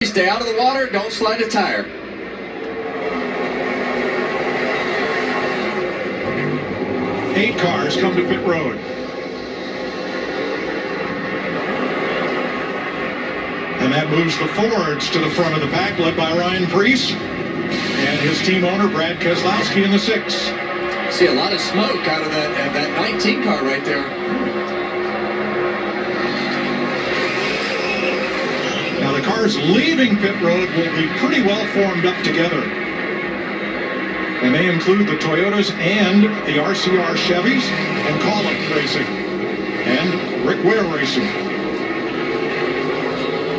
Stay out of the water, don't slide a tire. Eight cars come to pit road. And that moves the Fords to the front of the pack, led by Ryan Preece and his team owner, Brad Keselowski, in the 6. See a lot of smoke out of that 19 car right there. Now the cars leaving pit road will be pretty well formed up together. And they include the Toyotas and the RCR Chevys and Collick Racing and Rick Ware Racing.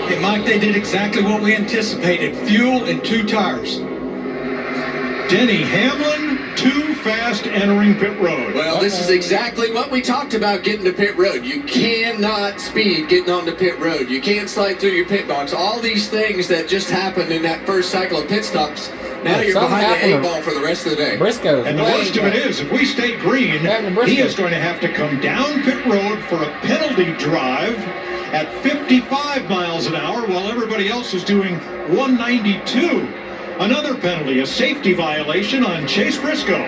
Hey, Mike, they did exactly what we anticipated. Fuel and 2 tires. Denny Hamlin, too fast entering pit road. Well, this is exactly what we talked about getting to pit road. You cannot speed getting onto pit road. You can't slide through your pit box. All these things that just happened in that first cycle of pit stops, now you're behind the 8 ball for the rest of the day. Briscoe. And the worst of it is, if we stay green, he is going to have to come down pit road for a penalty drive at 55 miles an hour while everybody else is doing 192. Another penalty, a safety violation on Chase Briscoe.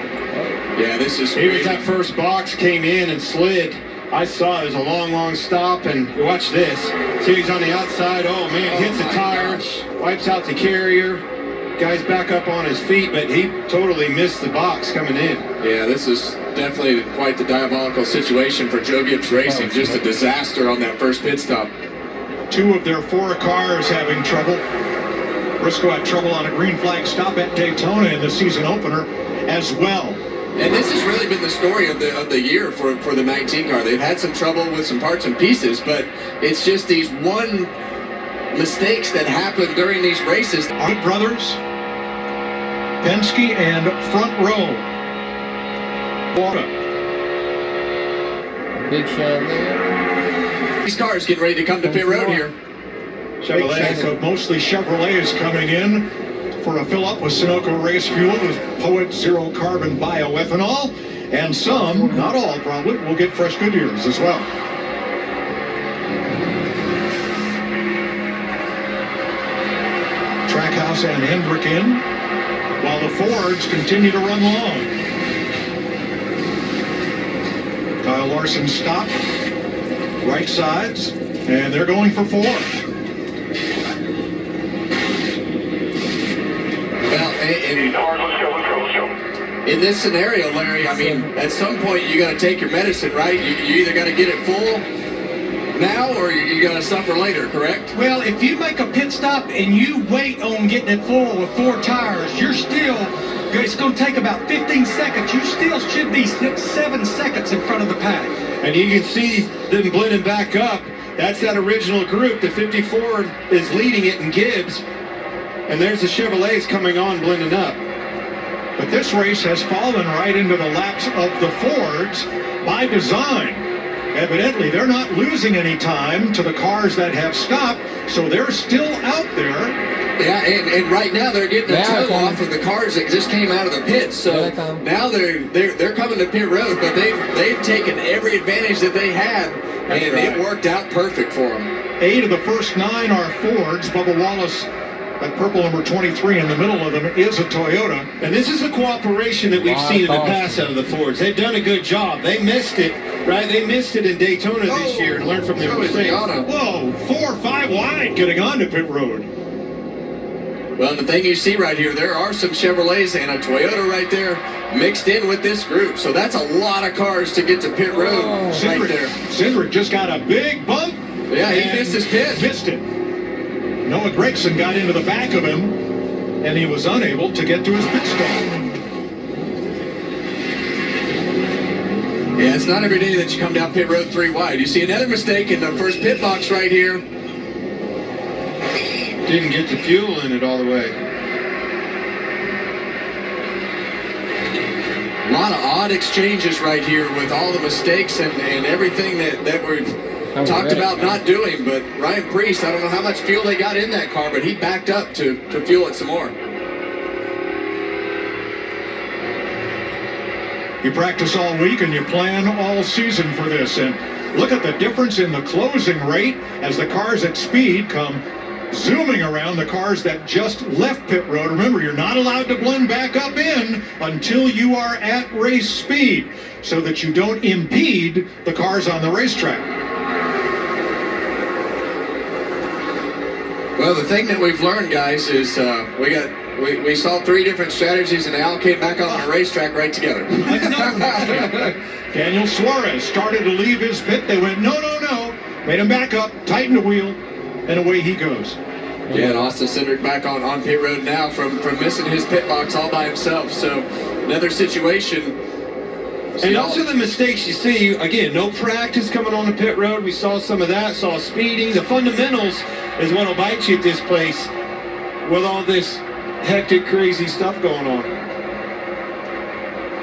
Yeah, this is He was that first box, came in and slid. I saw it was a long stop, and watch this. See, he's on the outside. Oh man, hits a tire, wipes out the carrier. Guy's back up on his feet, but he totally missed the box coming in. Yeah, this is definitely quite the diabolical situation for Joe Gibbs Racing. Just a disaster on that first pit stop. 2 of their 4 cars having trouble. Briscoe had trouble on a green flag stop at Daytona in the season opener as well. And this has really been the story of the year for the 19 car. They've had some trouble with some parts and pieces, but it's just these one mistakes that happen during these races. Our brothers, Penske and Front Row. Water. Big shine there. These cars getting ready to come to pit road here. Chevrolet, so mostly Chevrolets coming in for a fill-up with Sunoco race fuel with Poet Zero Carbon Bioethanol. And some, not all probably, will get fresh Goodyears as well. Trackhouse and Hendrick in, while the Fords continue to run long. Kyle Larson stopped, right sides, and they're going for 4. In this scenario, Larry, I mean, at some point you got to take your medicine, right? You either got to get it full now or you got to suffer later, correct? Well, if you make a pit stop and you wait on getting it full with 4 tires, it's going to take about 15 seconds. You still should be 7 seconds in front of the pack. And you can see them blending back up. That's that original group. The 54 is leading it in Gibbs. And there's the Chevrolets coming on, blending up. But this race has fallen right into the laps of the Fords by design. Evidently, they're not losing any time to the cars that have stopped, so they're still out there. Yeah, and right now they're getting a toe off of the cars that just came out of the pits. So now they're coming to pit road, but they've taken every advantage that they had, and it worked out perfect for them. 8 of the first 9 are Fords. Bubba Wallace, that purple number 23 in the middle of them, is a Toyota. And this is the cooperation that we've seen in the past out of the Fords. They've done a good job. They missed it, right? They missed it in Daytona this year and learned from their mistakes. Whoa, 4 or 5 wide getting onto pit road. Well, the thing you see right here, there are some Chevrolets and a Toyota right there mixed in with this group. So that's a lot of cars to get to pit road right there. Cindric just got a big bump. Yeah, he missed his pit. Missed it. Noah Gragson got into the back of him, and he was unable to get to his pit stop. Yeah, it's not every day that you come down pit road 3 wide. You see another mistake in the first pit box right here. Didn't get the fuel in it all the way. A lot of odd exchanges right here with all the mistakes and everything that we've talked about not doing. But Ryan Preece, I don't know how much fuel they got in that car, but he backed up to fuel it some more. You practice all week and you plan all season for this. And look at the difference in the closing rate as the cars at speed come zooming around the cars that just left pit road. Remember, you're not allowed to blend back up in until you are at race speed, so that you don't impede the cars on the racetrack. Well, the thing that we've learned, guys, is we saw 3 different strategies, and they all came back on the racetrack right together. Daniel Suarez started to leave his pit. They went, no, no, no. Made him back up, tightened the wheel, and away he goes. Yeah, and Austin Cindric back on pit road now from missing his pit box all by himself. So another situation. And those are the mistakes you see. Again, no practice coming on the pit road. We saw some of that, saw speeding. The fundamentals is what will bite you at this place with all this hectic, crazy stuff going on.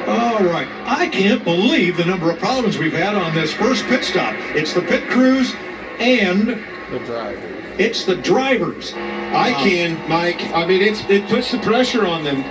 All right. I can't believe the number of problems we've had on this first pit stop. It's the pit crews and The driver. it's the drivers. I can, Mike. I mean, it puts the pressure on them.